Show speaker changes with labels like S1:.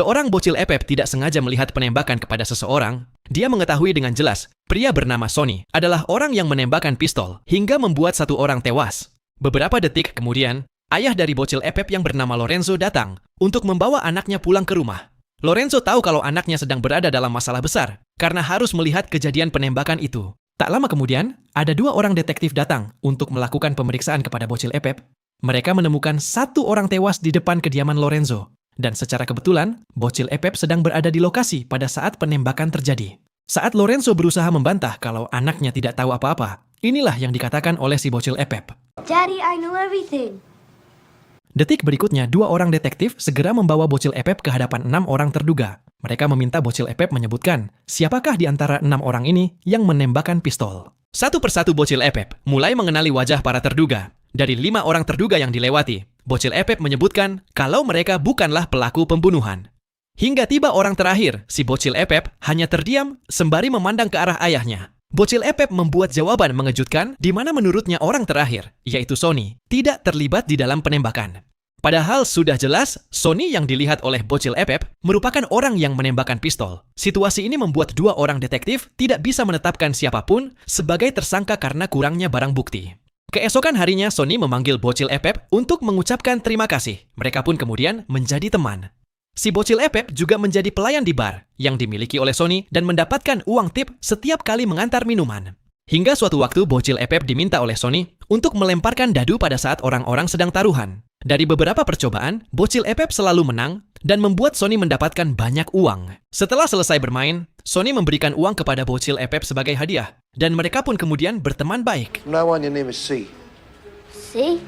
S1: Seorang bocil Epep tidak sengaja melihat penembakan kepada seseorang. Dia mengetahui dengan jelas, pria bernama Sonny adalah orang yang menembakkan pistol hingga membuat satu orang tewas. Beberapa detik kemudian, ayah dari bocil Epep yang bernama Lorenzo datang untuk membawa anaknya pulang ke rumah. Lorenzo tahu kalau anaknya sedang berada dalam masalah besar karena harus melihat kejadian penembakan itu. Tak lama kemudian, ada dua orang detektif datang untuk melakukan pemeriksaan kepada bocil Epep. Mereka menemukan satu orang tewas di depan kediaman Lorenzo. Dan secara kebetulan, bocil Epep sedang berada di lokasi pada saat penembakan terjadi. Saat Lorenzo berusaha membantah kalau anaknya tidak tahu apa-apa, inilah yang dikatakan oleh si bocil Epep.
S2: Daddy, I know everything.
S1: Detik berikutnya, dua orang detektif segera membawa bocil Epep ke hadapan 6 orang terduga. Mereka meminta bocil Epep menyebutkan siapakah di antara 6 orang ini yang menembakkan pistol. Satu persatu bocil Epep mulai mengenali wajah para terduga. Dari 5 orang terduga yang dilewati, bocil Epep menyebutkan kalau mereka bukanlah pelaku pembunuhan. Hingga tiba orang terakhir, si bocil Epep hanya terdiam sembari memandang ke arah ayahnya. Bocil Epep membuat jawaban mengejutkan di mana menurutnya orang terakhir, yaitu Sonny, tidak terlibat di dalam penembakan. Padahal sudah jelas, Sonny yang dilihat oleh bocil Epep merupakan orang yang menembakkan pistol. Situasi ini membuat dua orang detektif tidak bisa menetapkan siapapun sebagai tersangka karena kurangnya barang bukti. Keesokan harinya, Sonny memanggil bocil Epep untuk mengucapkan terima kasih. Mereka pun kemudian menjadi teman. Si bocil Epep juga menjadi pelayan di bar yang dimiliki oleh Sonny dan mendapatkan uang tip setiap kali mengantar minuman. Hingga suatu waktu, bocil Epep diminta oleh Sonny untuk melemparkan dadu pada saat orang-orang sedang taruhan. Dari beberapa percobaan, bocil Epep selalu menang dan membuat Sonny mendapatkan banyak uang. Setelah selesai bermain, Sonny memberikan uang kepada bocil Epep sebagai hadiah. Dan mereka pun kemudian berteman baik.
S3: From now on, your name is C.
S2: See?